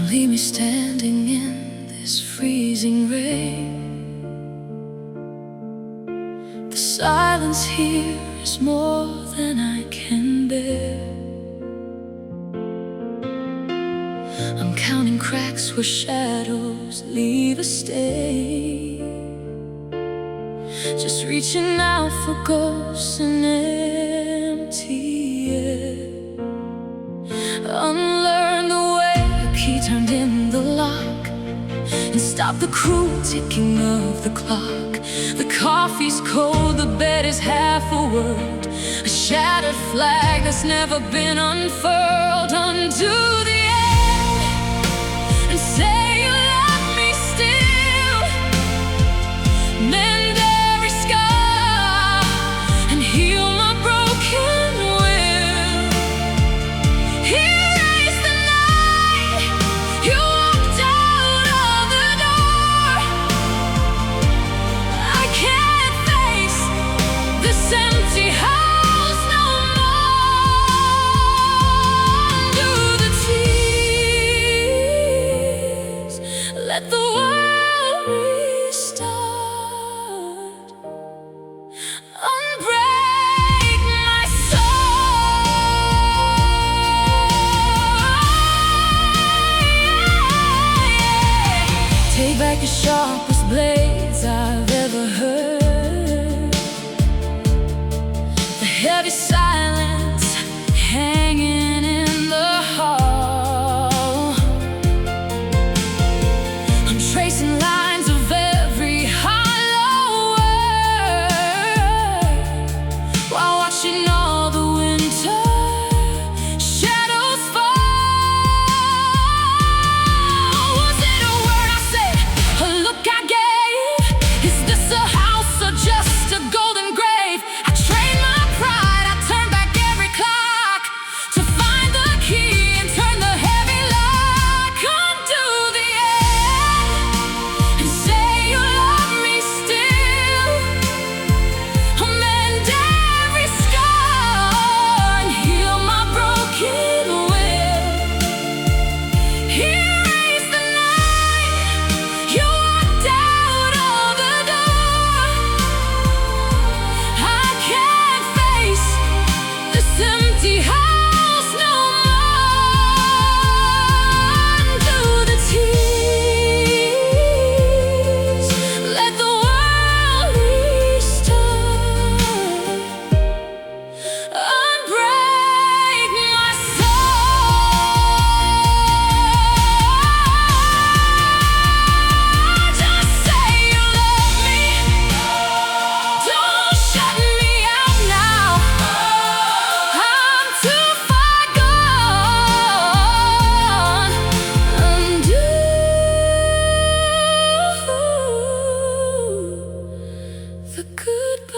leave me standing in this freezing rain. The silence here is more than I can bear. I'm counting cracks where shadows leave a stain, just reaching out for ghosts and empty air. Unlearn the way the key turned in the lock, and stop the cruel ticking of the clock. The coffee's cold, the bed is half a word, a shattered flag that's never been unfurled. Undo the end and say you love me still. Mend every scar and heal my broken will. Erase the night you walked out of the door. I can't face this empty house no more. Undo the tears, let the world restart. Unbreak my soul. Take back the sharpest blades I've ever heard. The heavy silence hanging in the hall. I'm tracing lines of every hollow word, while watching all the winter shadows fall. Was it a word I said, a look I gave? Is this a house or just a golden grave? I trained my pride, I turned back every clock to find the key and turn the heavy lock. Undo the end and say you love me still. Mend every scar and heal my broken will. Erase the night you walked out of the door. I can't face this empty house no more. Undo the tears, let the world restart. Unbreak my soul. Just say you love me. Don't shut me out now. I'm too far gone. Undo the goodbye.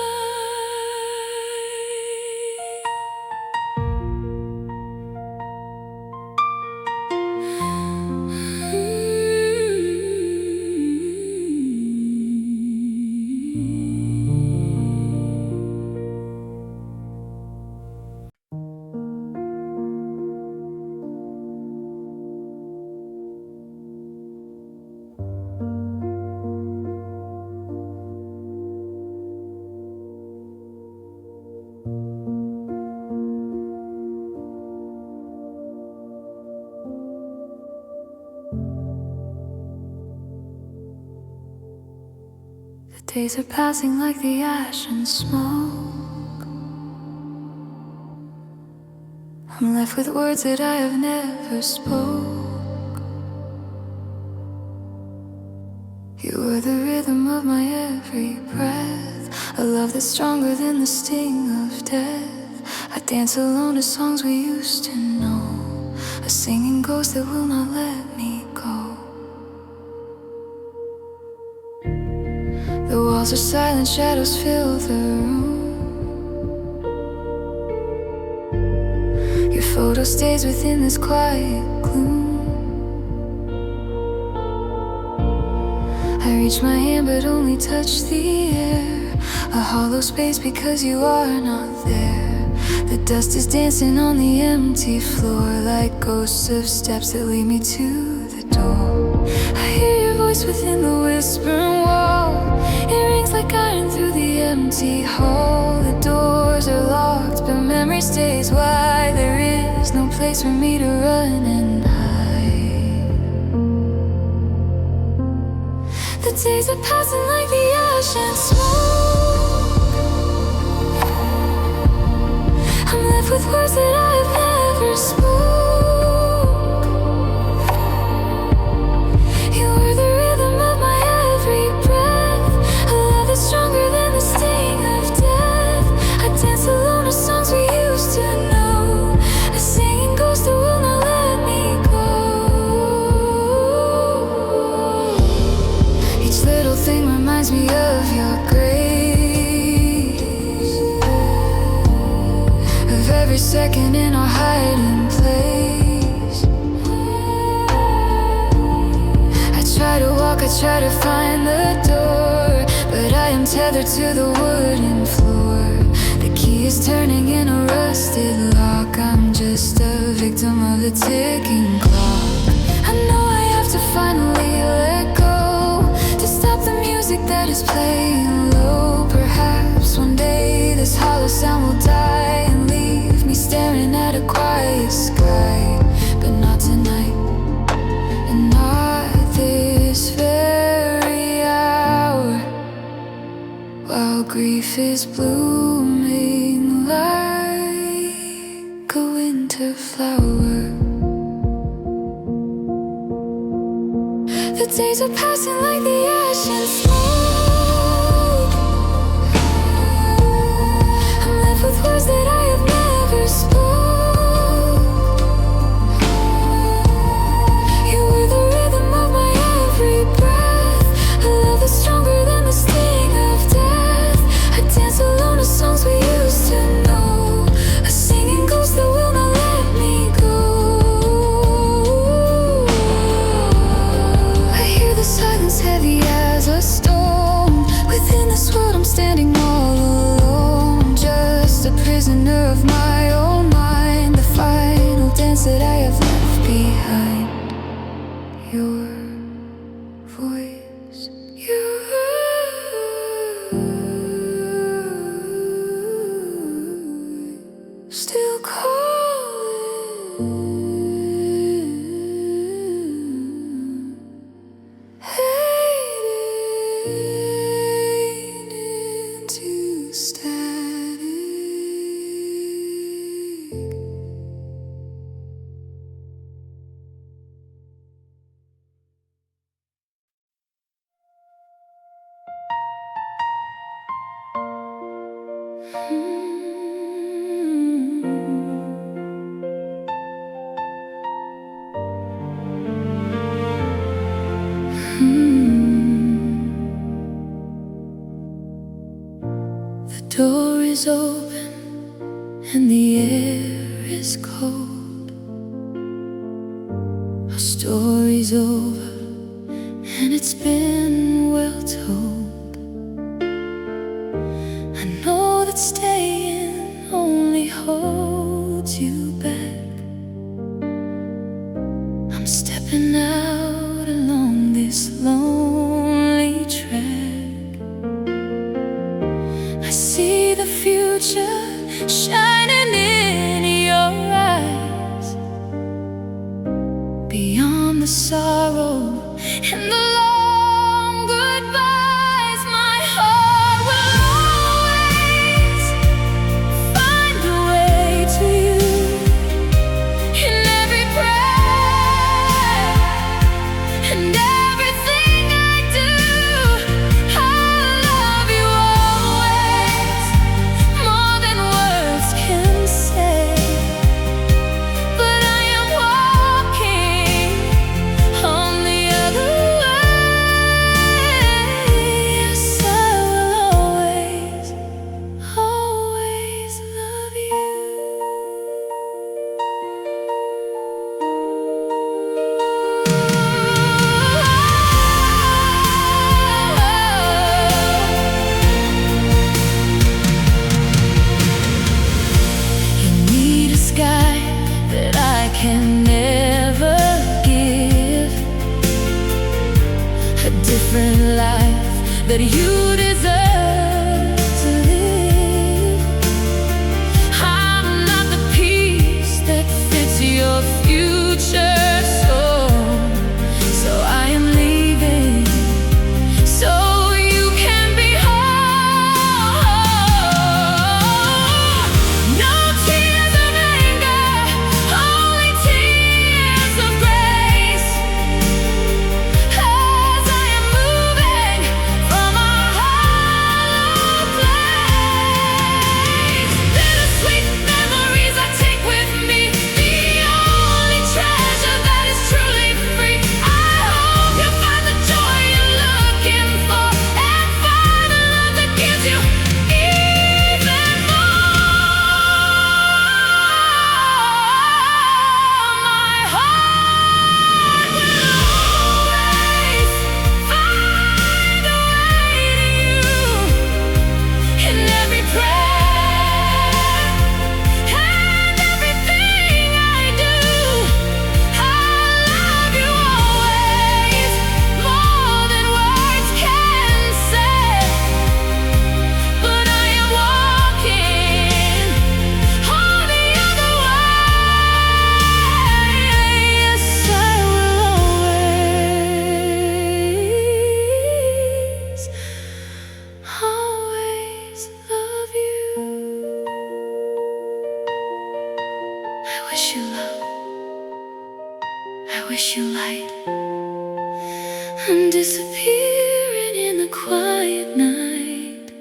The days are passing like the ash and smoke. I'm left with words that I have never spoke. You were the rhythm of my every breath, a love that's stronger than the sting of death. I dance alone to songs we used to know, a singing ghost that will not let me go. The walls are silent, shadows fill the room. Your photo stays within this quiet gloom. I reach my hand but only touch the air, a hollow space because you are not there. The dust is dancing on the empty floor like ghosts of steps that lead me to the door. I hear your voice within the whispering wall. It rings like iron through the empty hall. The doors are locked, but memory stays wide. There is no place for me to run and hide. The days are passing like the ash and smoke. I'm left with words that I've never spoke. You were the rhythm of my every breath, a love that's stronger than the sting of death. I dance alone to songs we used to know, a singing ghost that will not let me go. Each little thing reminds me of your grace, of every second in our hiding place. I try to walk, I try to find the door, but I am tethered to the wooden floor. The key is turning in a rusted lock. I'm just a victim of the ticking clock. I know I have to finally let go, to stop the music that is playing low. Perhaps one day this hollow sound will die and leave me staring at a quiet sky. But not tonight, and not this very hour, while grief is blooming like a winter flower. The days are passing like the ash and smoke. I'm left with words that I have never spoke. You were the rhythm of my every breath, a love that's stronger than the sting of death. I dance alone to songs we used to know, a singing ghost that will not let me go. I hear the silence heavy as a stone. Within this world I'm standing all alone, just a prisoner of my own mind. The final dance that I have left behind. Your voice, still calling, fading into static. The door is open and the air is cold. Our story's over and it's been well told. I know that staying only holds you back. I'm stepping out along this lonely track. I see the future shining in your eyes, beyond the sorrow and the long goodbyes. My heart will always find a way to you in every breath and everything I do. I'll love you always, more than words can say. But I am walking on the other way. Yes, I will always, always love you. You need a sky that I can never give. that you deserve to live. I'm not the piece that fits your future, so I am leaving, so you can be whole. No tears of anger, only tears of grace, as I am moving from our hollow place. Bittersweet memories I take with me, the only treasure that is truly free. I hope you find the joy you're looking for, and find the love that gives you even more. My heart will always find a way to you in every prayer and everything I do. I love you always, more than words can say. But I am walking on the other way. Yes, I will always love you. I wish you love, I wish you light. I'm disappearing in the quiet night.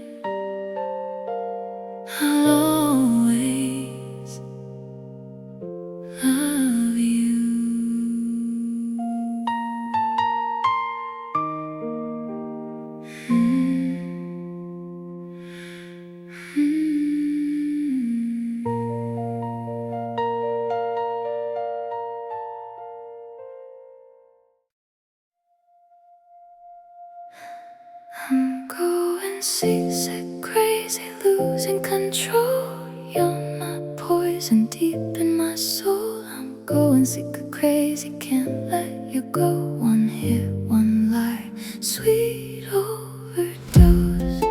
I'll always love you. I'm going seasick, crazy, losing control. You're my poison deep in my soul. I'm going sick, crazy, can't let you go. One hit, one lie, sweet overdose.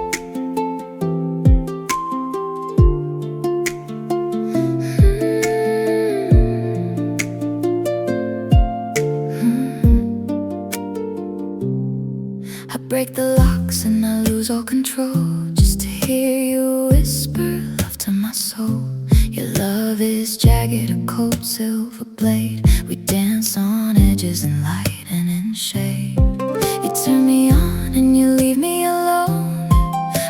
I break the locks and I lose all control, just to hear you whisper love to my soul. Your love is jagged, a cold silver blade. We dance on edges in light and in shade. You turn me on and you leave me alone.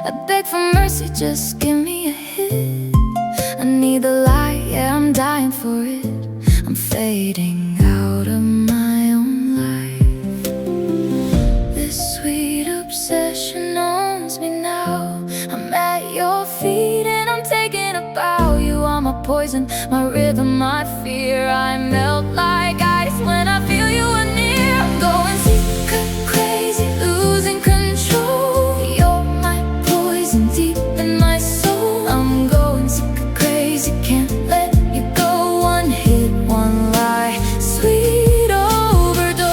I beg for mercy, just give me a hit. I need the light, yeah, I'm dying for it. I'm fading out of my own life. This sweet obsession owns me now. I'm at your feet and I'm taking a bow. You are my poison, my rhythm, my fear. I melt like ice when I feel you are near. I'm going secret crazy, losing control. You're my poison deep in my soul. I'm going secret crazy, can't let you go. One hit, one lie, sweet overdose.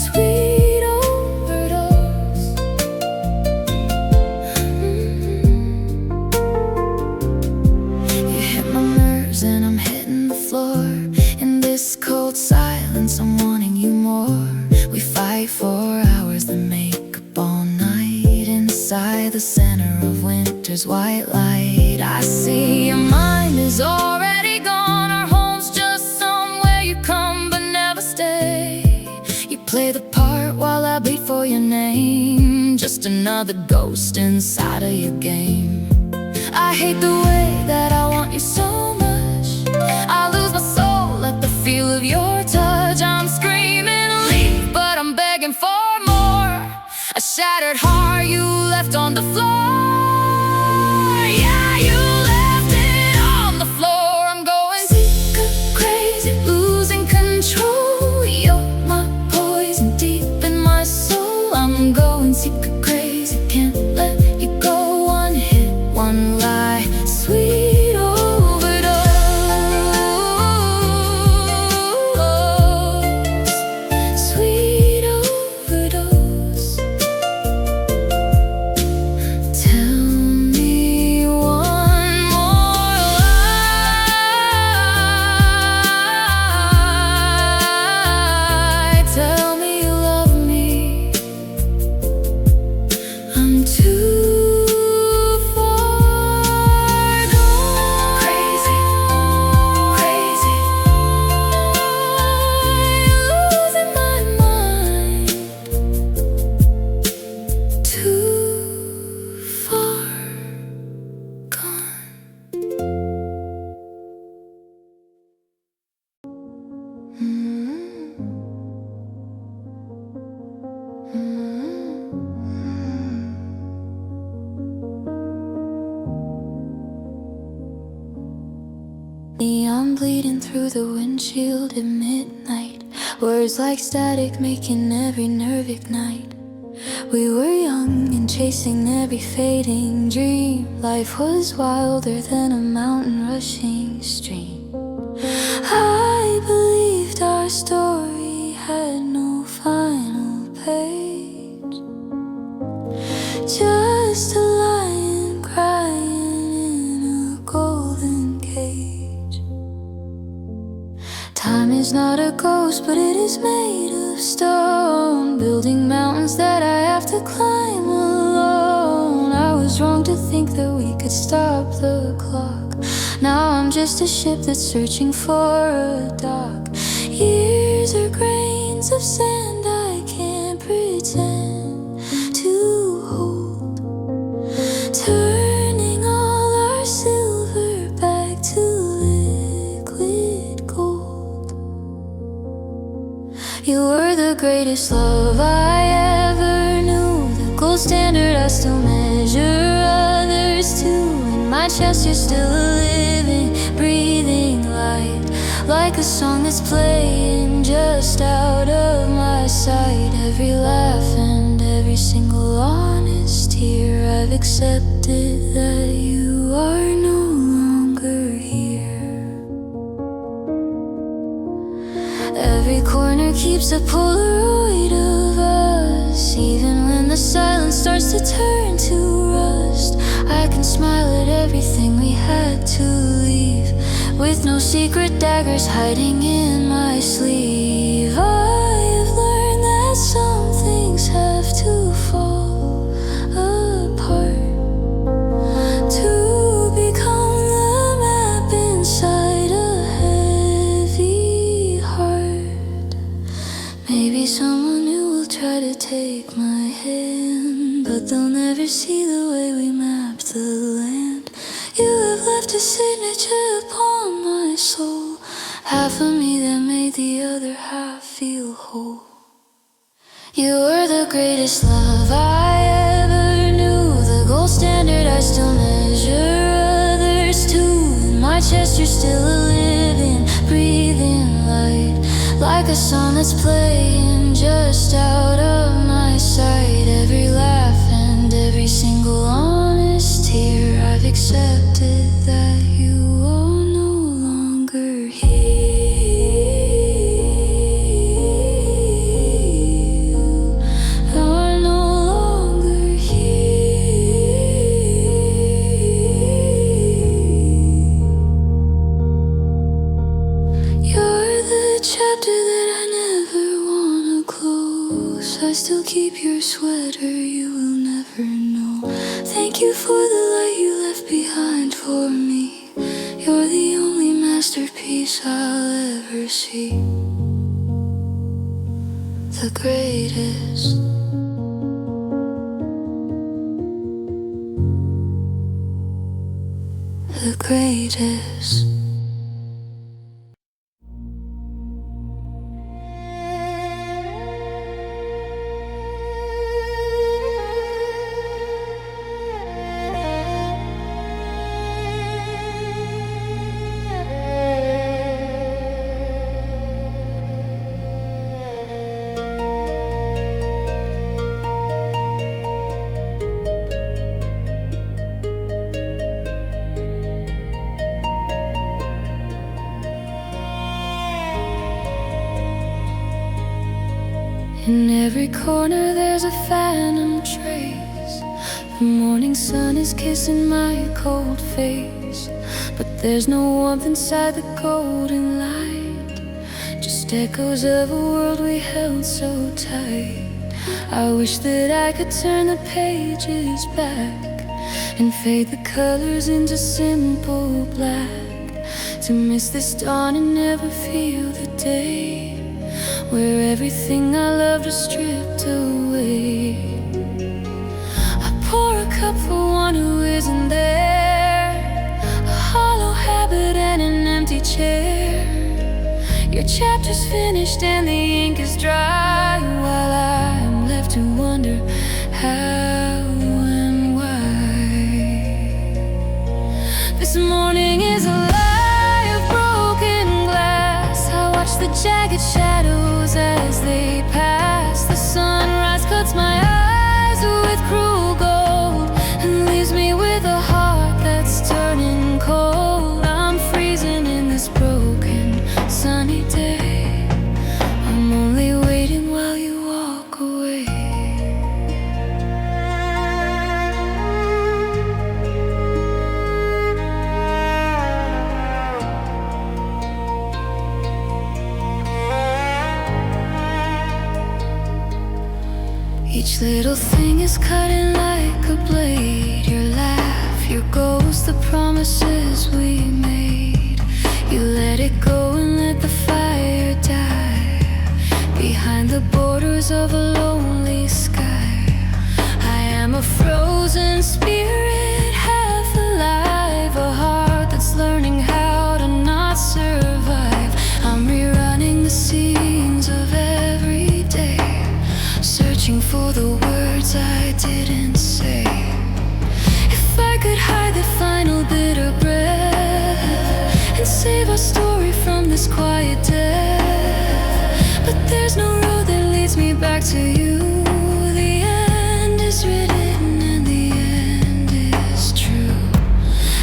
Sweet overdose. You hit my nerves and I'm hitting the floor. In this cold silence I'm wanting you more. We fight for hours, then make up all night. Inside the center of winter's white light, I see your mind is already gone. Our home's just somewhere you come but never stay. You play the part while I bleed for your name. Just another ghost inside of your game. I hate the way that I want you so much. I lose my soul at the feel of your touch. I'm screaming leave, but I'm begging for more. A shattered heart you left on the floor. Yeah, you left it on the floor. I'm going secret crazy, losing control. You're my poison deep in my soul. I'm going secret crazy, can't let you go. One hit, one lie, sweet I'm bleeding through the windshield at midnight. Words like static making every nerve ignite. We were young and chasing every fading dream. Life was wilder than a mountain rushing stream. I believed our story had no final page, just a lion crying in a golden cage. Time is not a ghost, but it is made of stone, building mountains that I have to climb alone. I was wrong to think that we could stop the clock. Now I'm just a ship that's searching for a dock. Years are grains of sand I can't pretend to hold, turning all our silver back to liquid gold. You were the greatest love I ever knew, the gold standard I still measure others to. In my chest you're still a living, breathing light, like a song that's playing just out of my sight. Every laugh and every single honest tear, I've accepted that you are no longer here. Every corner keeps a Polaroid of us, even when the silence starts to turn to rust. I can smile at everything we had to leave, with no secret daggers hiding in my sleeve. I have learned that some things have to fall apart to become the map inside a heavy heart. Maybe someone new will try to take my hand, but they'll never see the way we mapped the land. You have left a signature upon my soul, half of me that made the other half feel whole. You were the greatest love I ever knew, the gold standard I still measure others to. In my chest you're still a living, breathing light, like a song that's playing just out of my sight. Every laugh and every single honest tear, I've accepted that you are no longer here. You are no longer here. You're the chapter that I never wanna close. I still keep your sweater, you will never know. Thank you for the light you left behind for me. You're the only masterpiece I'll ever see. The greatest. The greatest. In every corner there's a phantom trace. The morning sun is kissing my cold face, but there's no warmth inside the golden light, just echoes of a world we held so tight. I wish that I could turn the pages back and fade the colors into simple black, to miss this dawn and never feel the day where everything I loved was stripped away. I pour a cup for one who isn't there, a hollow habit and an empty chair. Your chapter's finished and the ink is dry, while I'm left to wonder how and why. This morning is a lie of broken little thing is cutting like a blade. Your laugh, your ghost, the promises we made. You let it go and let the fire die behind the borders of a lonely sky. I am a frozen spirit, half alive, a heart that's learning how to not survive. I'm rerunning the scenes of every day, searching for the words I didn't say. If I could hide the final bitter breath and save our story from this quiet death, but there's no road that leads me back to you. The end is written and the end is true.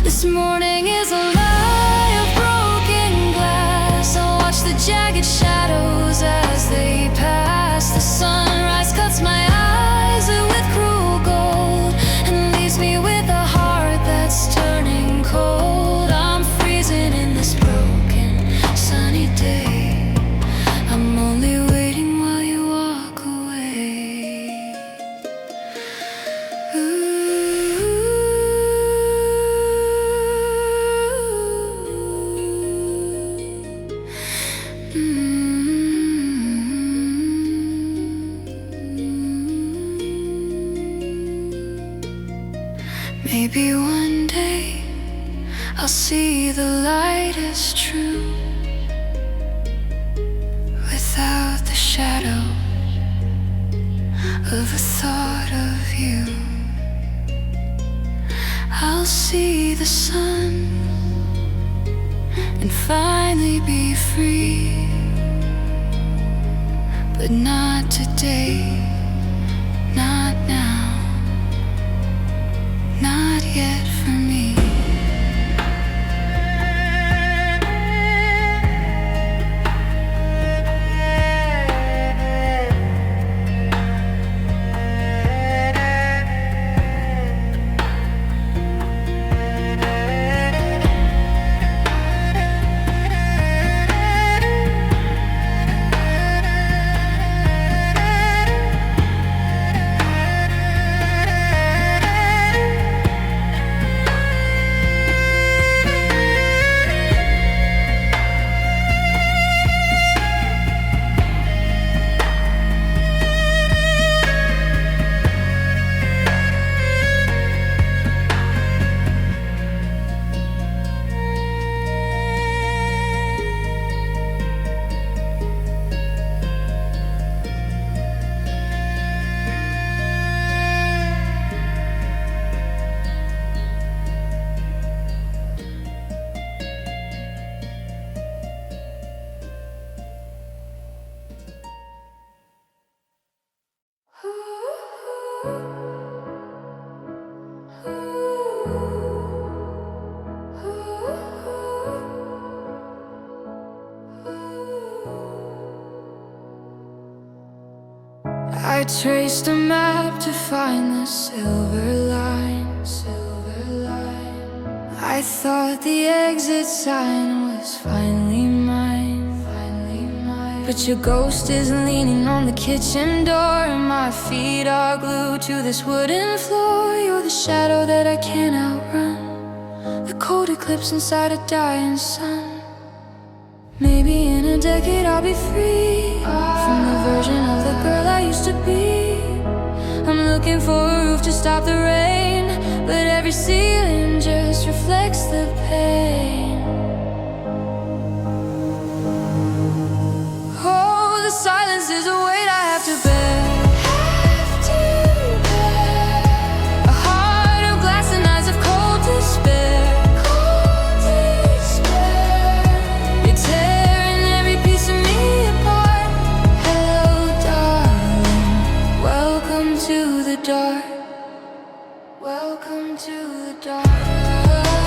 This morning is a lie of broken glass. I watch the jagged shadows as they pass. The sunrise cuts my eyes with cruel gold and leaves me with a heart that's turning cold. I'm freezing in this broken sunny day. I'm only waiting while you walk away. Maybe one day I'll see the light is true, without the shadow of a thought of you. I'll see the sun and finally be free, but not today, not now, not yet for me. I traced a map to find the silver line, silver line. I thought the exit sign was finally mine, finally mine. But your ghost is leaning on the kitchen door, and my feet are glued to this wooden floor. You're the shadow that I can't outrun, the cold eclipse inside a dying sun. Maybe in a decade I'll be free from the version of the girl I used to be. I'm looking for a roof to stop the rain, but every ceiling just reflects the pain. Oh, the silence is a weight I have to bear. A heart of glass and eyes of cold despair. Welcome to the dark.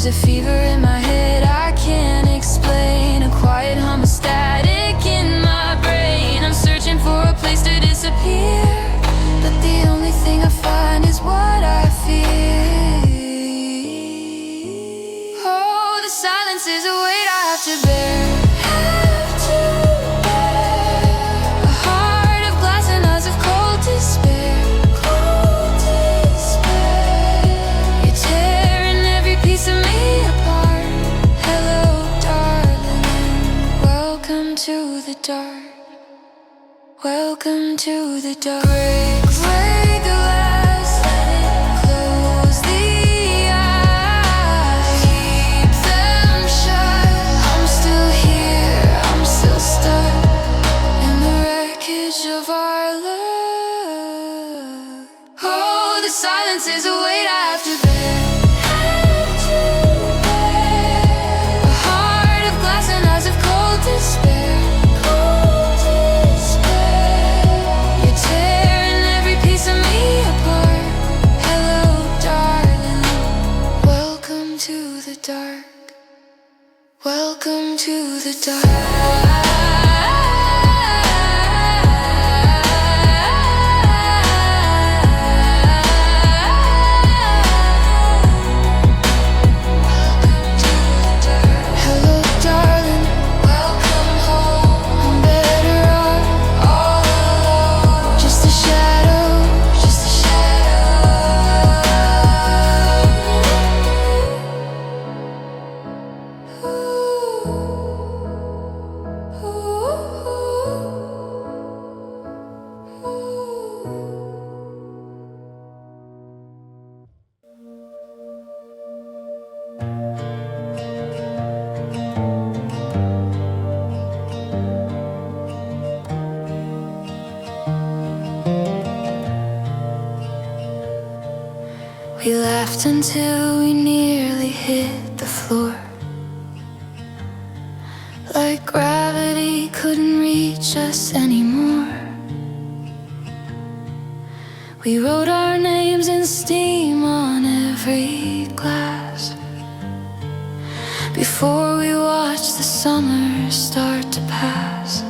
There's a fever in my head I can't explain, a quiet hum of static in my brain. I'm searching for a place to disappear, but the only thing I find is what I fear. Oh, the silence is a weight I have to bear. Have to bear. A heart of glass and eyes of cold despair. Cold despair. You're tearing every piece of me apart. Hello, darling. Welcome to the dark. Welcome to the dark. Break the glass, let it close the eyes. Keep them shut. I'm still here, I'm still stuck in the wreckage of our love. Oh, the silence is a weight I have to bear. Have to bear. A heart of glass and eyes of cold despair. Welcome to the dark. We laughed until we nearly hit the floor, like gravity couldn't reach us anymore. We wrote our names in steam on every glass before we watched the summer start to pass.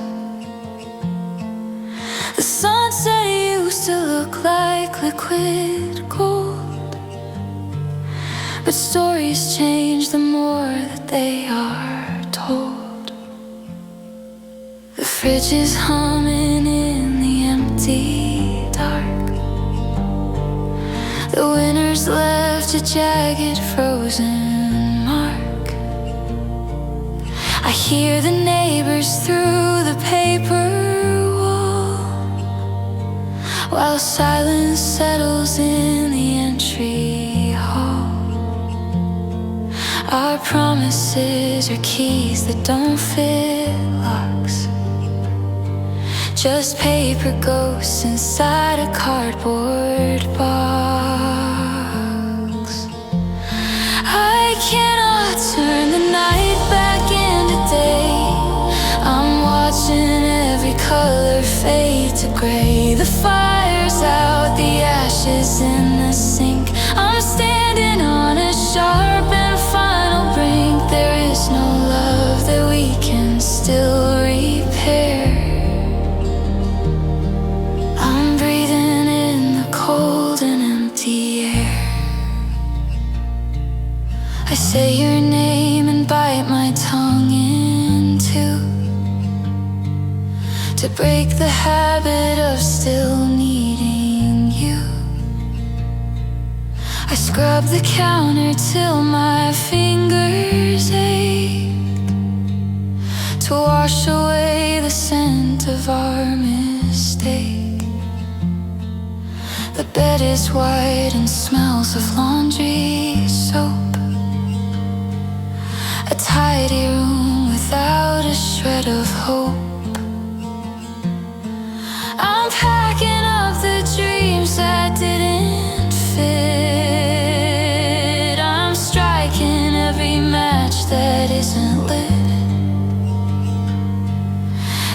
The sunset used to look like liquid gold, but stories change the more that they are told. The fridge is humming in the empty dark. The winter's left a jagged frozen mark. I hear the neighbors through the paper wall, while silence settles in the entry hall. Our promises are keys that don't fit locks, just paper ghosts inside a cardboard box. I cannot turn the night back into day. I'm watching every color fade to gray. The fire's out, the ashes in the sink. I'm standing on a sharp and final brink. There is no love that we can still repair. I'm breathing in the cold and empty air. I say your name and bite my tongue in two, to break the habit of still needing you. I scrub the counter till my fingers ache, to wash away the scent of our mistake. The bed is white and smells of laundry soap, a tidy room without a shred of hope. I'm packing up the dreams that didn't fit. I'm striking every match that isn't lit.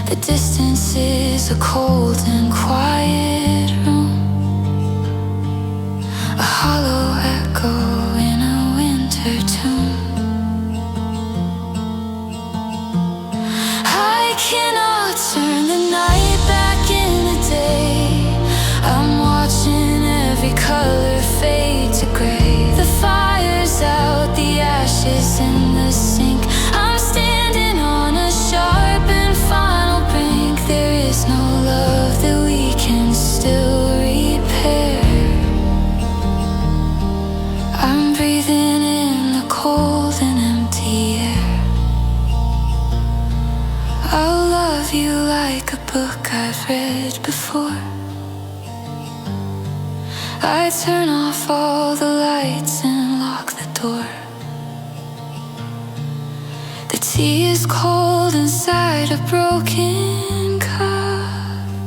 The distance is a cold and quiet room, a hollow echo in a winter tomb. you like a book I've read before. I turn off all the lights and lock the door. The tea is cold inside a broken cup.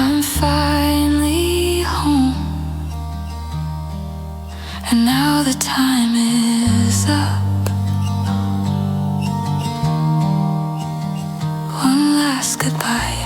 I'm finally home, and now the time is up. One last goodbye.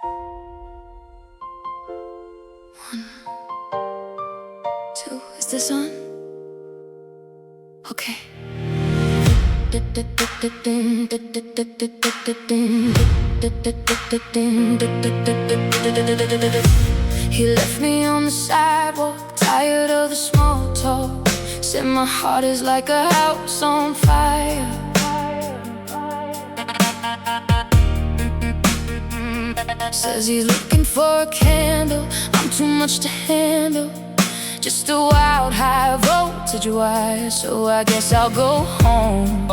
1, 2, is this on? Okay. He left me on the sidewalk, tired of the small talk. Said my heart is like a house on fire. Says he's looking for a candle, I'm too much to handle. Just a wild high voltage wire. So I guess I'll go home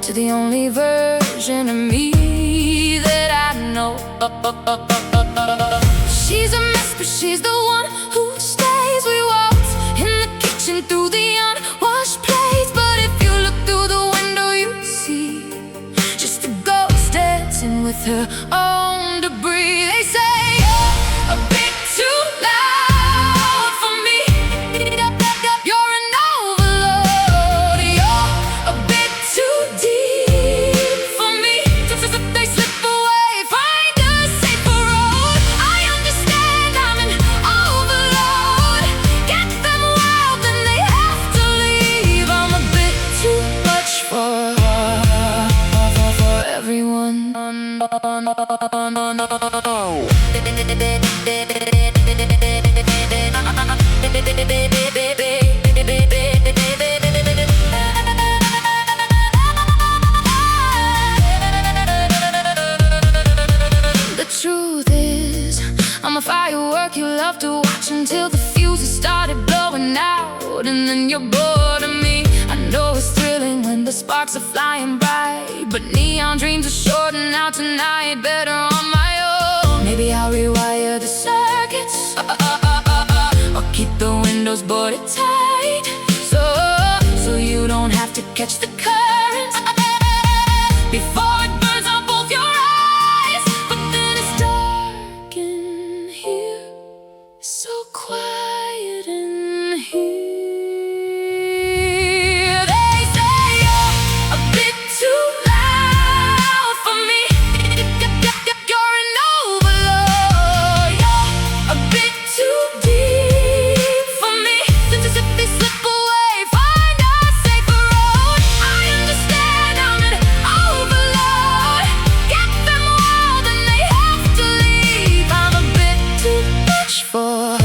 to the only version of me that I know. She's a mess, but she's the one who stays. We walked in the kitchen through the unwashed plates. But if you look through the window, you see just a ghost dancing with her own debris. They say you're a bit too loud for me. You're an overload. You're a bit too deep for me. They slip away, find a safer road. I understand I'm an overload. Get them wild, then they have to leave. I'm a bit too much for everyone. The truth is, I'm a firework you love to watch until the fuses started blowing out, and then you're bored of me. I know it's thrilling when the sparks are flying bright, but neon dreams are short and now tonight better on my own. Maybe I'll rewire the circuits, or keep the windows boarded tight, so you don't have to catch the current before it burns out both your eyes. But then it's dark in here, so quiet in here. They say you're a bit too loud for me. You're an overload. You're a bit too deep for me. They slip away, find a safer road. I understand I'm an overload. Get them wild and they have to leave. I'm a bit too much for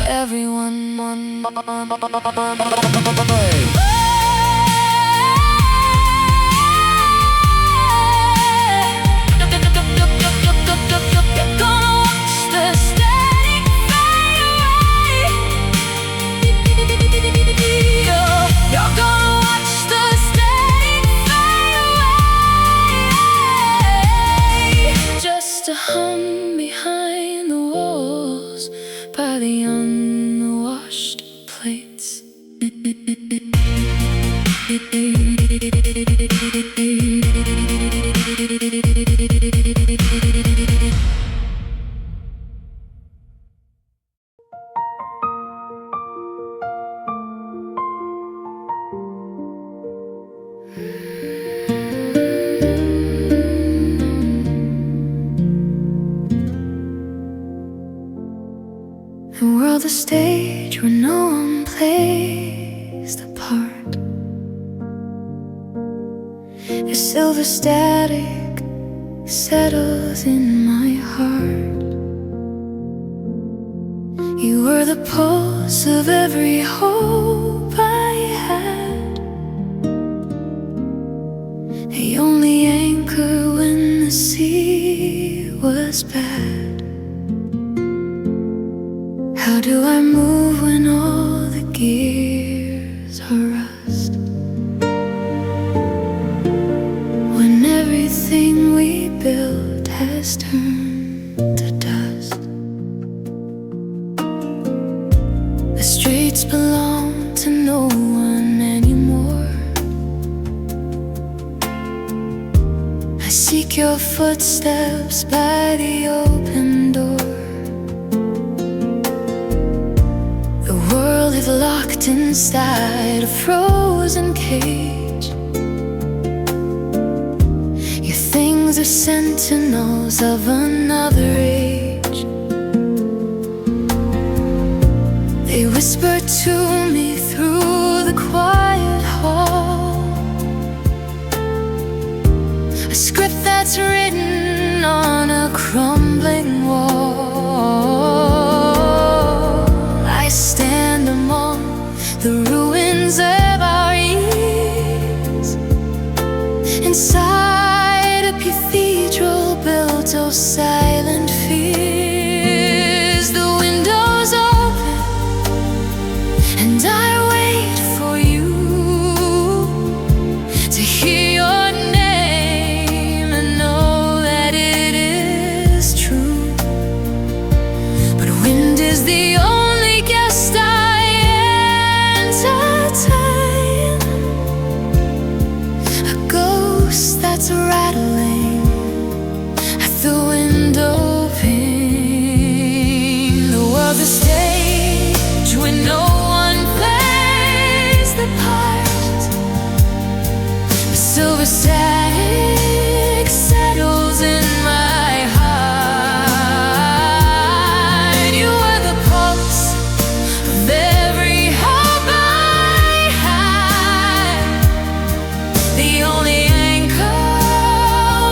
everyone. You're gonna watch the static fade away. You're gonna watch the static fade away. Just a hum behind the walls by the unwashed plates. The world's a stage where no one plays the part. The silver static settles in my heart. You were the pulse of every hope I had, the only anchor when the sea was bad. How do I move when all the gears are rust? When everything we built has turned to dust. The streets belong to no one anymore. I seek your footsteps by the open door. Is locked inside a frozen cage. Your things are sentinels of another age. They whisper to me through the quiet hall, a script that's written on a crumbling wall. I stand among the ruins of our years, inside a cathedral built of silent fears. The windows open and I wait for you to hear your name and know that it is true. But wind is the only guest I entertain, a ghost that's rattling at the window pane. The world's a stage when no one plays the part. The silver static settles in my heart. You are the pulse of every hope I had, the only anchor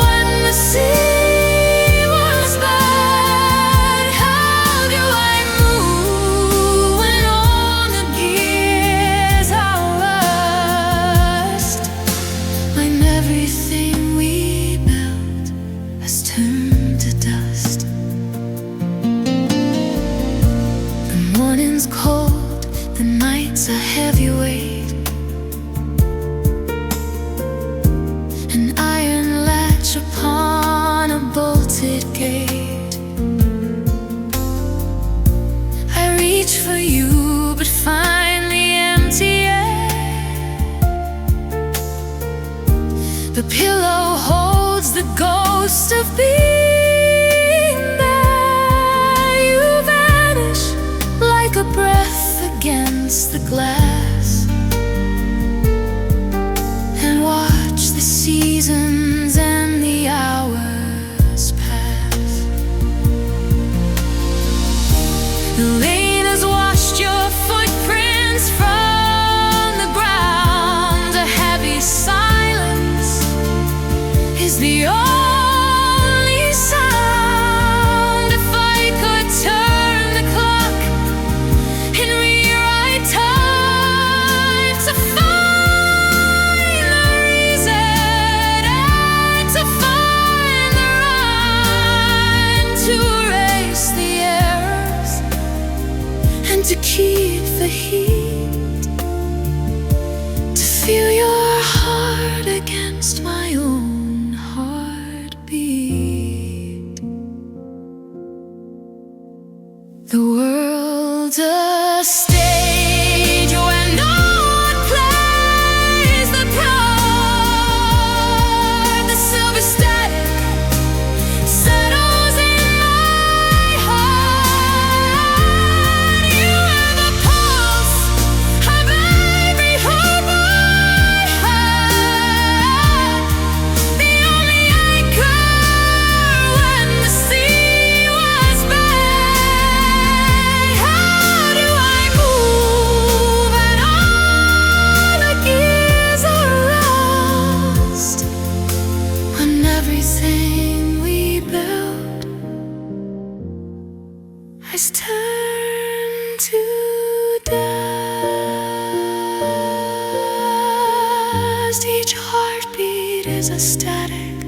when the sea was bad. How do I move when all the gears are rust, when everything we built has turned to dust? The morning's cold, the night's a heavy weight, an iron latch upon a bolted gate. I reach for you but find the empty air. The pillow holds the ghost of being there. You vanish like a breath against the glass, and watch the seasons and the hours pass. The rain has washed your footprints from the ground. A heavy silence is the only sound. If I could turn the clock and rewrite time to find the reason and to find the rhyme, to erase the errors and to keep the heat, to feel your heart against my own heartbeat. The world's a stage where no one plays the part. The silver static settles in my heart. You are the pulse of every hope I had, the only anchor when the sea was bad. How do I move when all the gears are lost, when everything we built has turned to dust? Each heartbeat is a static,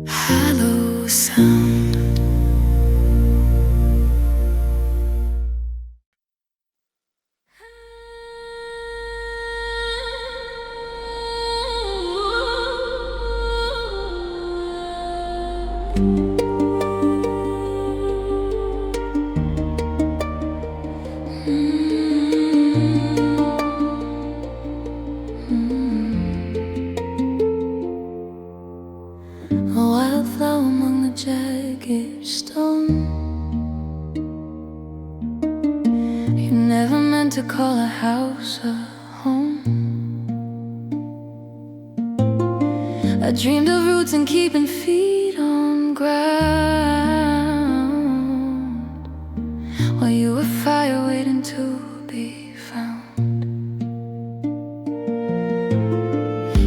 hollow sound. A wildflower among the jagged stone. You never meant to call a house a home. A I dreamed of roots and keeping feet on ground, while you were fire waiting to be found.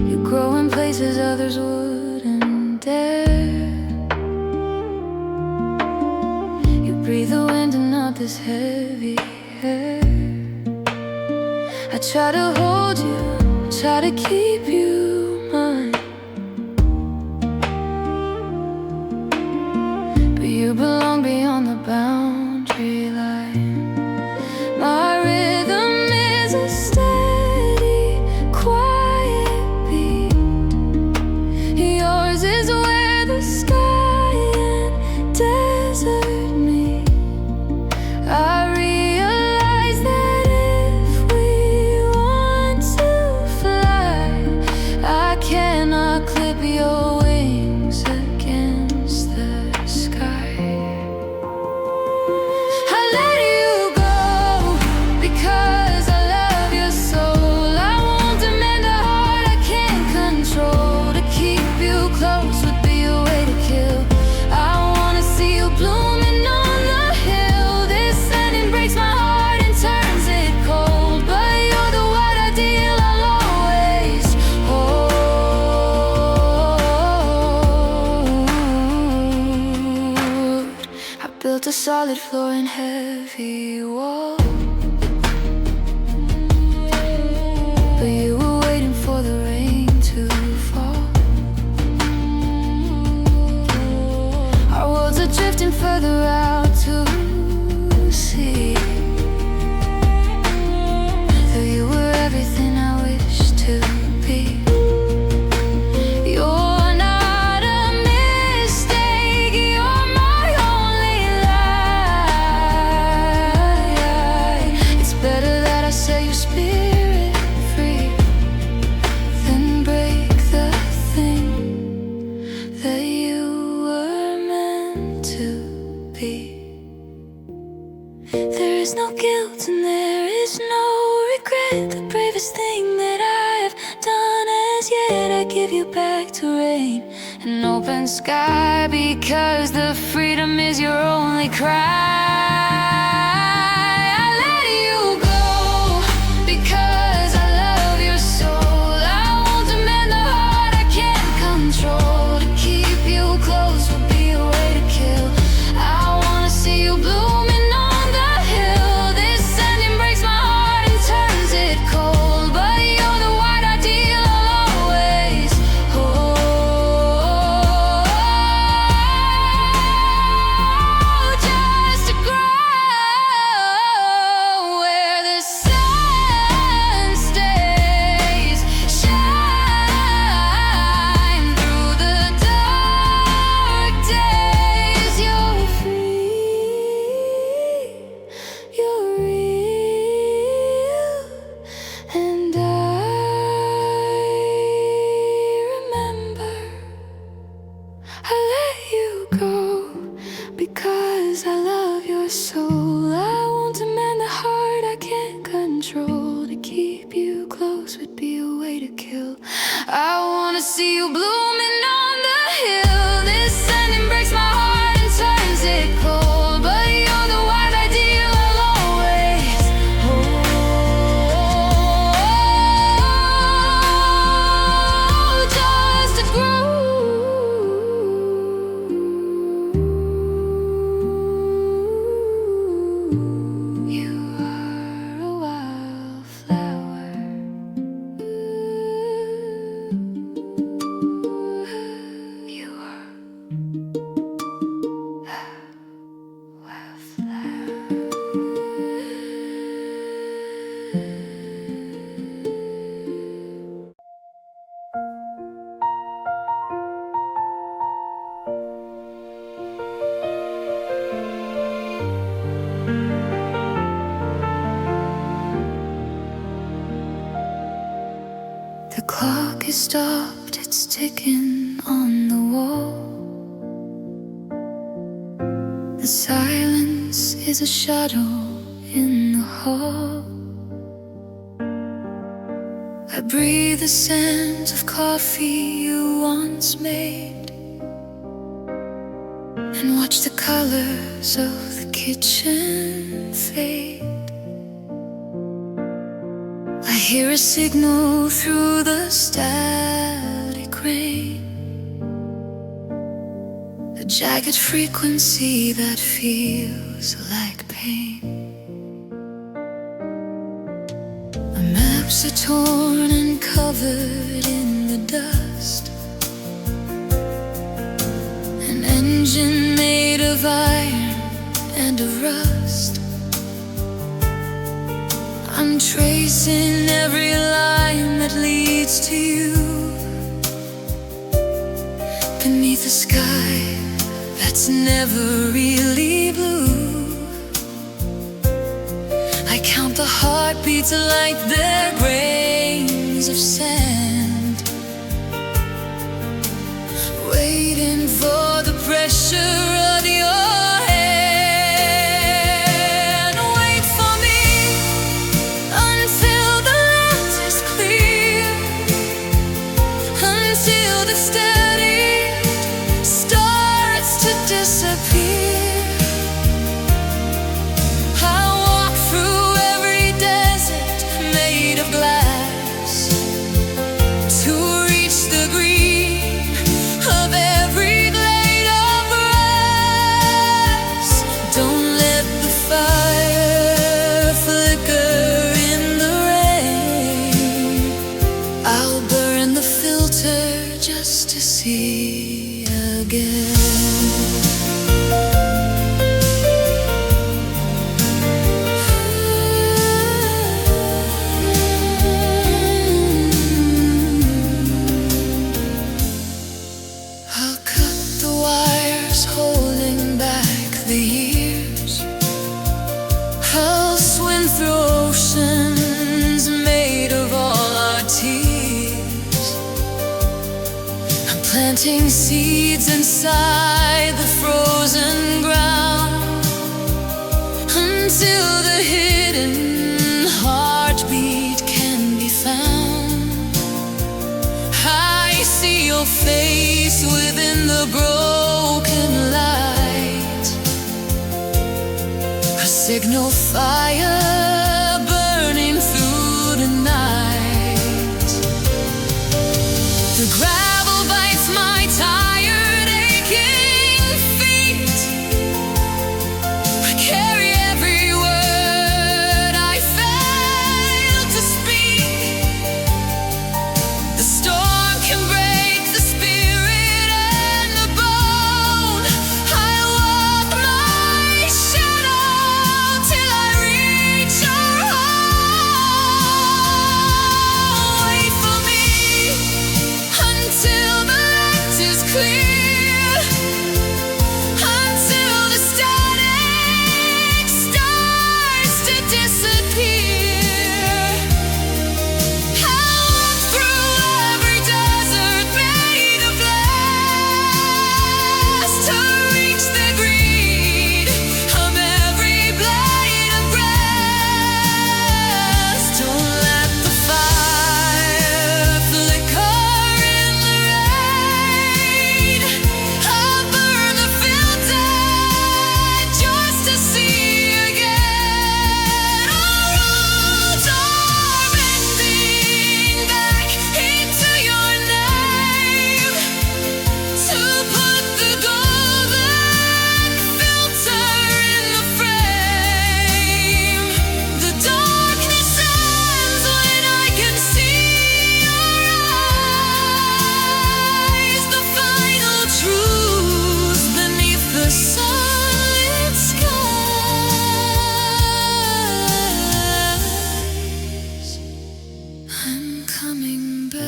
You grow in places others wouldn't dare. You breathe the wind and not this heavy air. I try to hold you, try to keep you mine, but you belong beyond the boundary line. My rhythm is a steady, quiet beat. Yours is where the sky and desert meet. I realize that if we want to fly, I cannot clip your wings against the sky. I let you go because I love your soul. I won't demand a heart I can't control. To keep you close would be a way to kill. I wanna see you blooming on the hill. This ending breaks my heart and turns it cold, but you're the white ideal I'll always hold. I built a solid floor and heavy wall, but you were waiting for the rain to fall. Our worlds are drifting further out to sea. Though you were everything I wished to be. You're not a mistake, you're my only lie. It's better that I set your spirit free than break the thing that you were meant to be. There is no guilt and there is no regret. The bravest thing that I've done as yet. I give you back to rain and open sky, because the freedom is your only cry. I let you go because I love your soul. I won't demand the heart I can't control. To keep you close would be a way to kill. I wanna see you blooming on the hill. This ending breaks my heart and turns it cold, but you're the white ideal I'll always hold. Just to grow where the sun stays, shine through the dark days. You're free, you're real, and I remember. I let you go because I love your soul. I won't demand the heart I can't control. To keep you close would be a way to kill. I wanna see you blooming on the hill. This ending breaks my heart and turns it cold, but you're the white ideal I'll always hold. Just to grow. You are a wildflower. You are a wildflower. The clock is stopped, it's ticking on the wall. The silence is a shadow in the hall. I breathe the scent of coffee you once made, and watch the colors of the kitchen fade. I hear a signal through the static rain, a jagged frequency that feels like pain. Our maps are torn and covered in the dust, an engine made of iron and of rust. I'm tracing every line that leads to you, beneath a sky that's never really blue. I count the heartbeats like they're grains of sand, waiting for the pressure of your hand. Wait for me until the land is clear, until the static starts to disappear. I'll walk through every desert made of glass to reach the green of every blade of grass. Don't let the fire flicker in the rain. I'll burn the filter just to see again. I'll cut the wires holding back the years. I'll swim through oceans made of all our tears. I'm planting seeds inside the frozen ground, until the hidden heartbeat can be found. I see your face within the broken light, a signal fire burning through the night. The gravel bites my tired, aching feet. I carry every word I failed to speak. The storm can break the spirit and the bone. I walk my shadow till I reach your home. Wait for me until the light is clear, until the static starts to disappear. I'll walk through every desert made of glass to reach the green of every blade of grass. Don't let the fire flicker in the rain. I'll burn the filter just to see again. Our roads are bending back into your name, to put the golden filter in the frame. The darkness ends when I can see your eyes, the final truths beneath the sunlit skies. I'm coming back.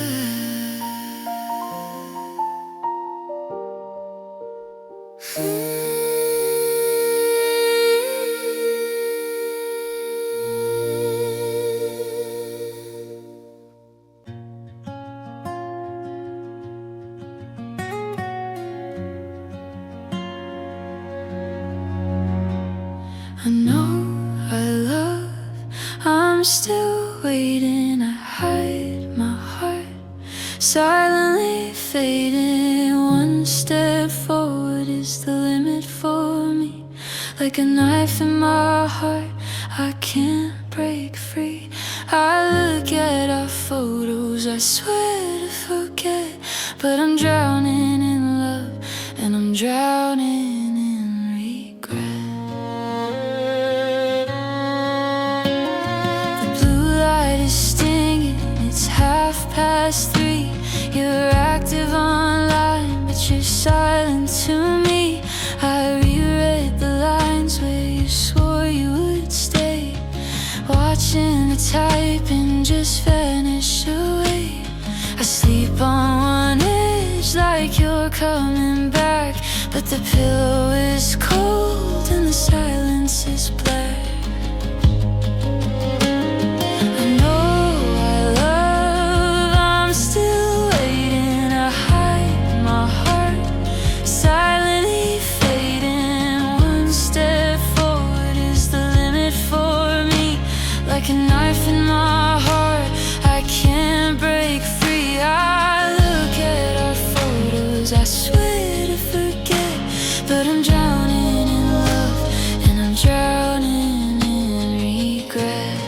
I know I love, I'm still waiting. I hide my silently fading. One step forward is the limit for me. Like a knife in my heart, I can't break free. I look at our photos, I swear to forget, but I'm drowning in love, and I'm drowning in regret. The blue light is stinging, it's 3:30. You're active online, but you're silent to me. I reread the lines where you swore you would stay, watching the typing just vanish away. I sleep on one edge like you're coming back, but the pillow is cold and the silence is black. I know our love, I'm still waiting. I hide my heart, silently fading. One step forward is the limit for me. Like a knife in my heart, I can't break free. I look at our photos, I swear to forget, but I'm drowning in love, and I'm drowning in regret.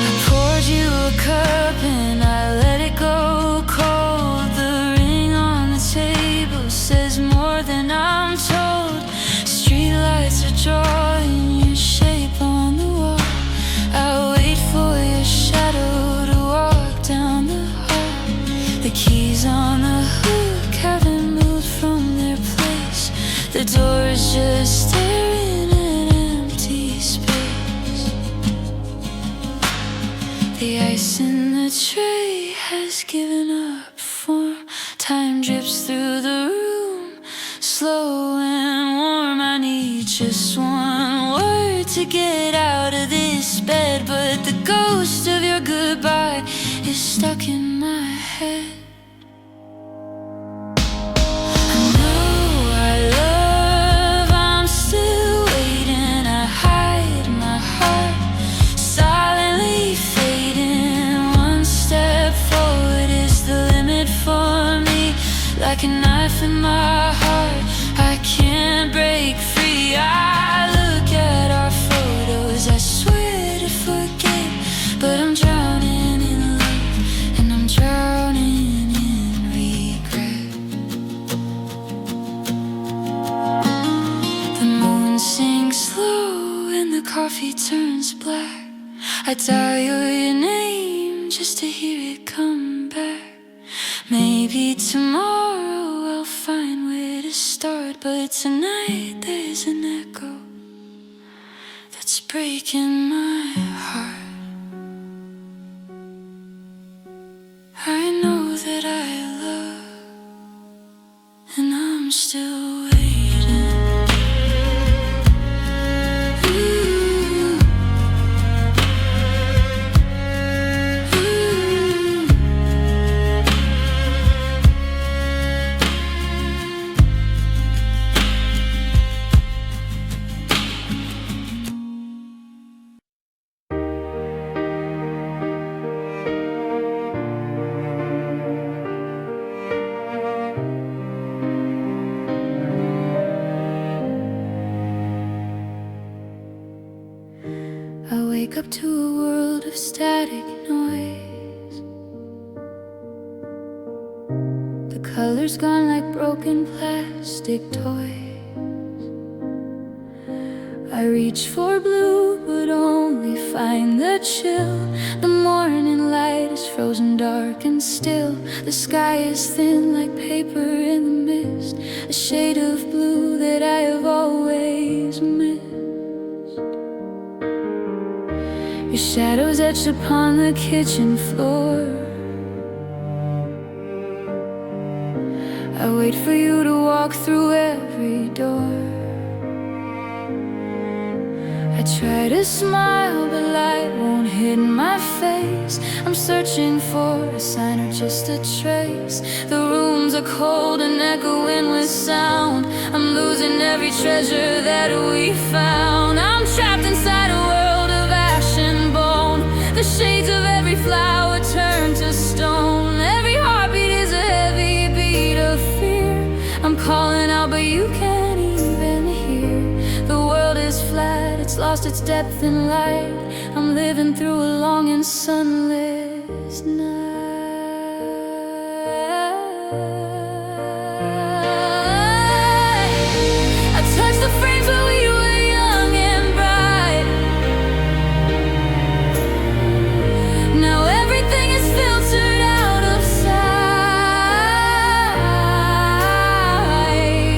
I poured you a cup and I let it go cold. The ring on the table says more than I'm told. Streetlights are drawing your shape on the wall. I wait for your shadow to walk down the hall. The keys on the hook haven't moved from their place. The door is just staring at empty space. The ice in the tray has given up form. Time drips through the room, slow and warm. I need just one word to get out of this bed, but the ghost of your goodbye is stuck in my head. I know our love, I'm still waiting. I hide my heart, silently fading. One step forward is the limit for me. Like a knife in my heart, I can't break free. I look at our photos, I swear to forget, but I'm drowning in love, and I'm drowning in regret. The moon sinks low and the coffee turns black. I dial your name just to hear it come back. Maybe tomorrow I'll find where to start, but tonight there's an echo that's breaking my heart. I know that I love, and I'm still waiting. Ooh. I wake up to a world of static noise. The color's gone like broken plastic toys. I reach for blue, but only find the chill. The morning light is frozen dark and still. The sky is thin like paper in the mist, a shade of blue that I have always missed. Your shadow's etched upon the kitchen floor. I wait for you to walk through every door. I try to smile, but light won't hit my face. I'm searching for a sign or just a trace. The rooms are cold and echoing with sound. I'm losing every treasure that we found. I'm trapped inside a world of ash and bone. The shades of every flower lost its depth and light. I'm living through a long and sunless night. I touched the frames where we were young and bright. Now everything is filtered out of sight.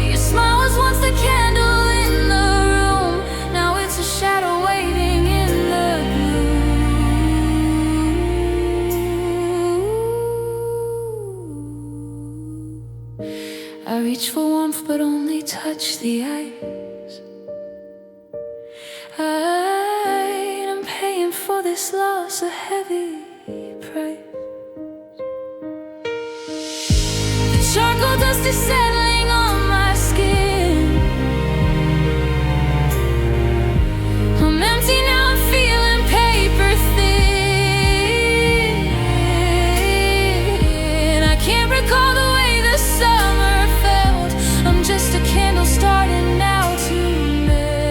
Your smile was once the candle in the room. Now it's a shadow waiting in the gloom. I reach for warmth but only touch the ice. I'm paying for this loss a heavy price. The charcoal dust is settling on my skin. I'm empty now, I'm feeling paper thin. I can't recall the way the summer felt. I'm just a candle starting now to melt.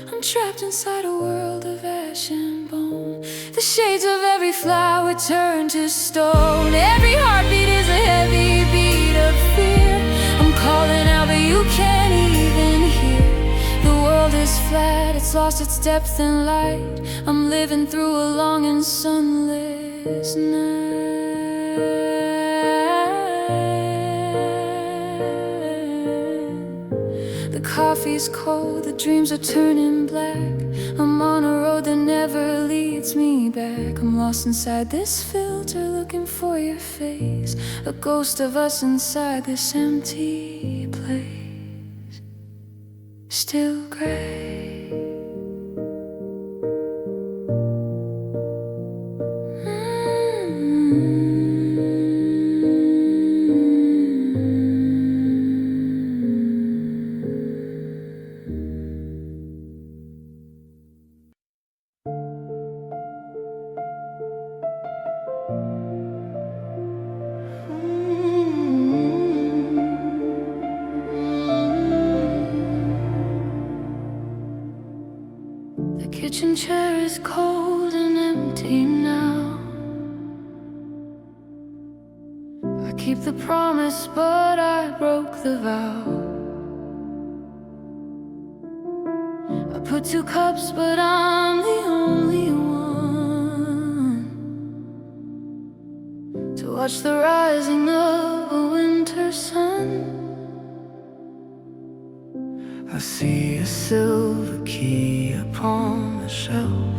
I'm trapped inside a world of ash and bone. The shades of every flower turn to stone. Every heartbeat is a heavy beat of fear. I'm calling out but you can't even hear. The world is flat, it's lost its depth and light. I'm living through a long and sunless night. The coffee's cold, the dreams are turning black. I'm on a road that never leads me back. I'm lost inside this filter, looking for your face. A ghost of us inside this empty place. Still gray. The kitchen chair is cold and empty now. I keep the promise, but I broke the vow. I put 2 cups, but I'm the only one to watch the rising of a winter sun. I see a silver key upon the shelf.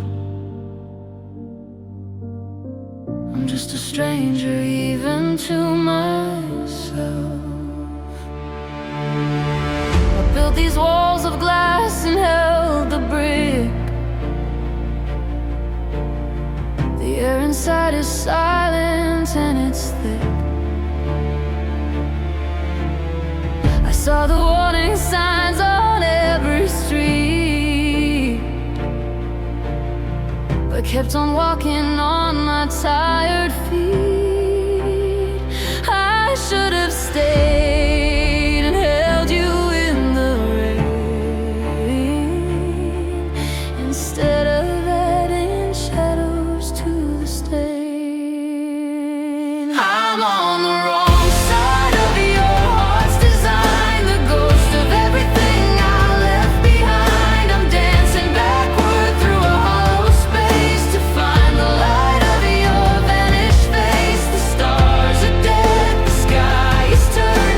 I'm just a stranger even to myself. I built these walls of glass and held the brick. The air inside is silent and it's thick. I saw the warning signs on every street, but kept on walking on my tired feet. I should have stayed and held you in the rain, instead of adding shadows to the stain. I'm on the wrong side of your heart's design, the ghost of everything I left behind. I'm dancing backward through a hollow space to find the light of your vanished face. The stars are dead, the sky is turning.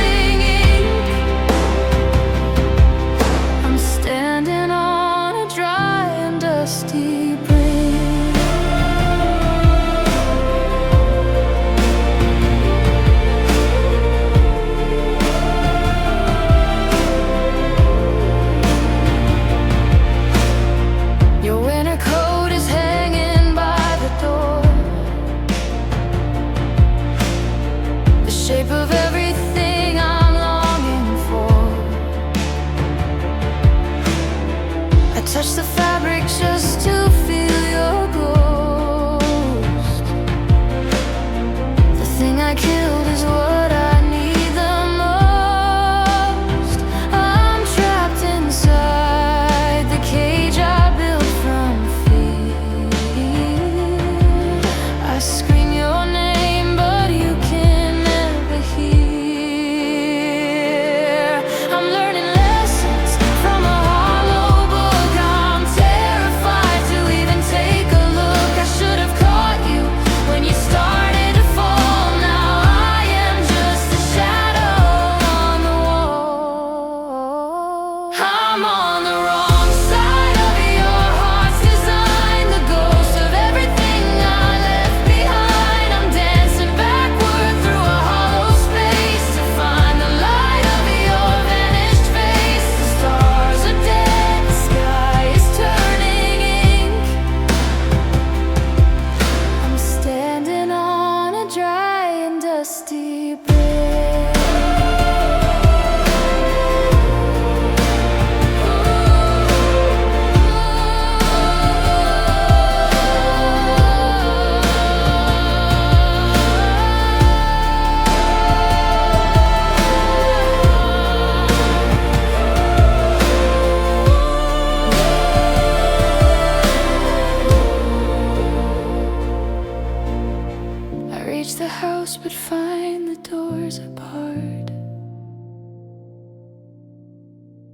house but find the doors are barred.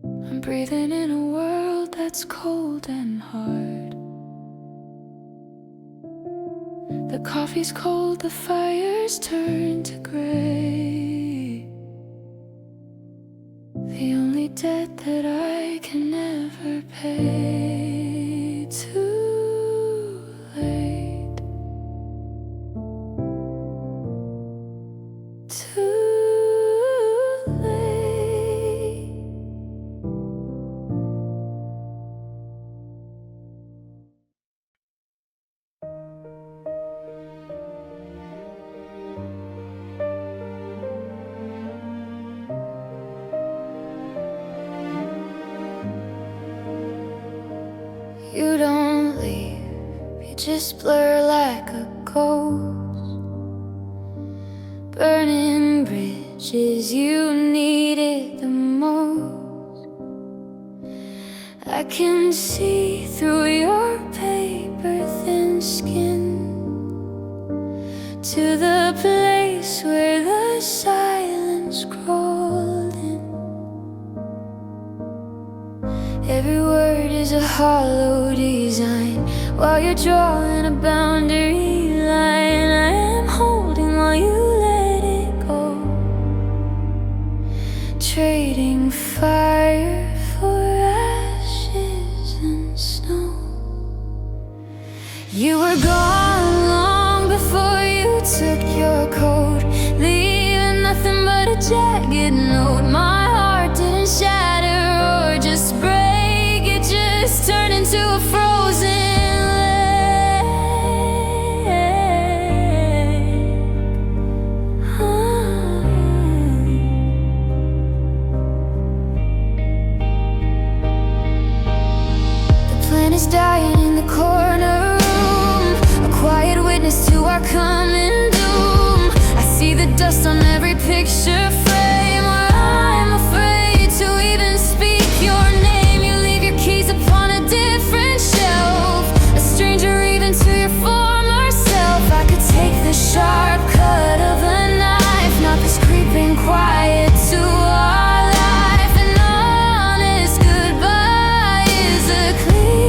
I'm breathing in a world that's cold and hard. The coffee's cold, the fire's turned to gray. The only debt that I can never pay. Too late. Too late. You don't leave, you just blur like a ghost. Burning bridges you needed the most. I can see through your paper-thin skin to the place where the silence crawled in. Every word is a hollow design while you're drawing a boundary line. I am holding while you let it go, trading fire for ashes and snow. You were gone long before you took your coat, leaving nothing but a jagged note. My heart didn't shatter or just break, it just turned into a frozen dying in the corner room, a quiet witness to our coming doom. I see the dust on every picture frame where I'm afraid to even speak your name. You leave your keys upon a different shelf, a stranger even to your former self. I could take the sharp cut of a knife, not this creeping quiet to our life. An honest goodbye is a clean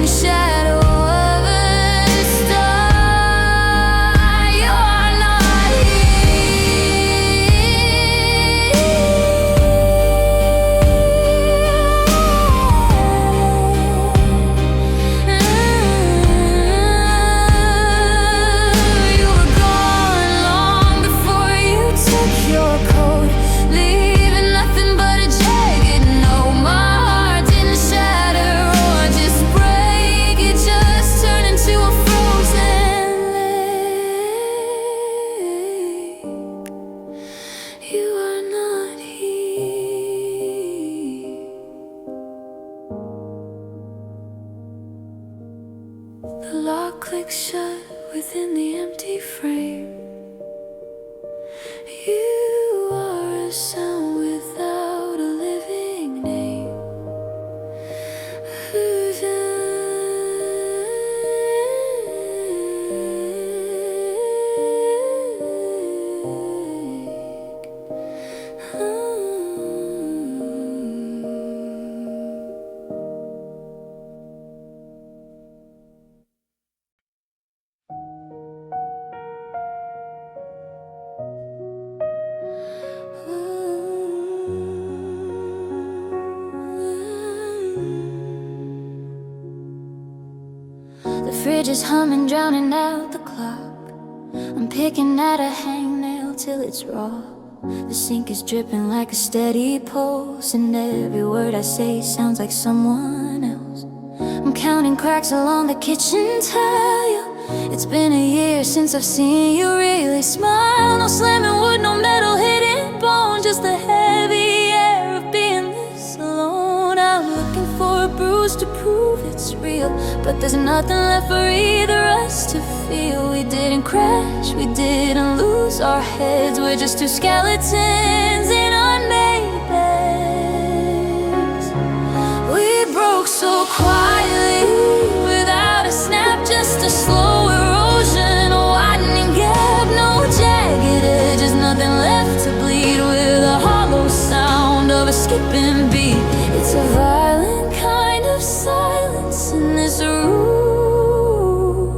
shadow of a star. You're not here. You were gone long before you took your coat, leaving nothing but a jagged note. My heart didn't shatter or just break, it just turned into a frozen lake. You are not here. The lock clicks shut within the empty frame. You are a sound without a living name. The fridge is humming, drowning out the clock. I'm picking at a hangnail till it's raw. The sink is dripping like a steady pulse, and every word I say sounds like someone else. I'm counting cracks along the kitchen tile. It's been a year since I've seen you really smile. No slamming wood, no metal hitting bone, just the heavy air of being this alone. I'm looking for a bruise to prove it's real, but there's nothing left for either us to feel. We didn't crash, we didn't lose our heads. We're just two skeletons in unmade beds. We broke so quietly, without a snap, just a slow erosion. skipping beat. It's a violent kind of silence in this room,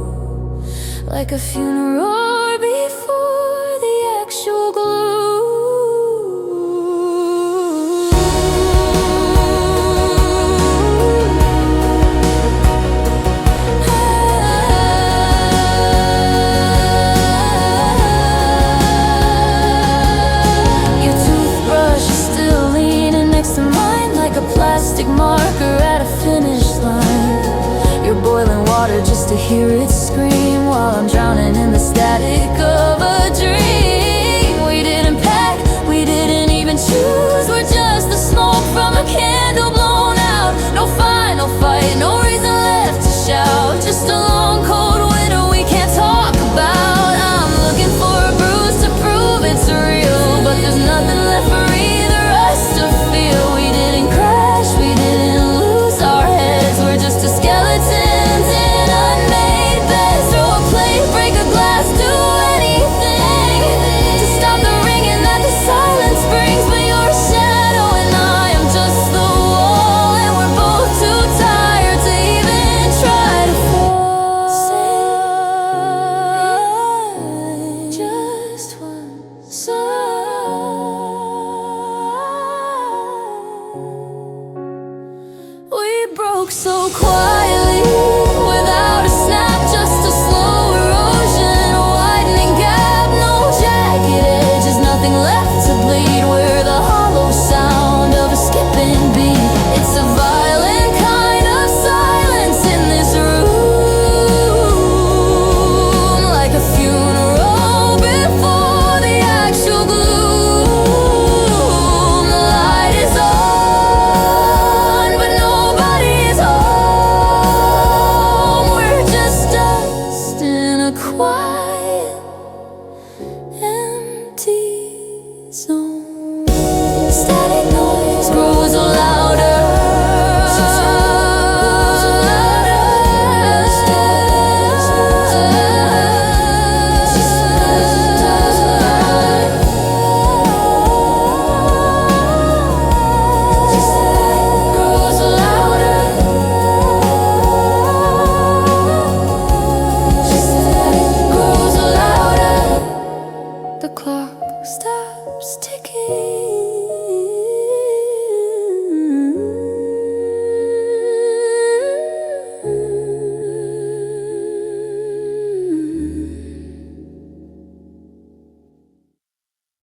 like a funeral before the actual glue. Plastic marker at a finish line. You're boiling water just to hear it scream, while I'm drowning in the static of a dream. We didn't pack, we didn't even choose. We're just the smoke from a candle blown out. No final fight, no reason left to shout. Just a long cold winter we can't talk about. I'm looking for a bruise to prove it's real, but there's nothing left for either us to feel. We didn't crash, we didn't lose our heads. We're just a skeletons in unmade beds. Throw a plate, break a glass, do anything to stop the ringing that the silence brings. But you're a shadow and I am just the wall, and we're both too tired to even try to fall. Say just one song. We broke so quiet.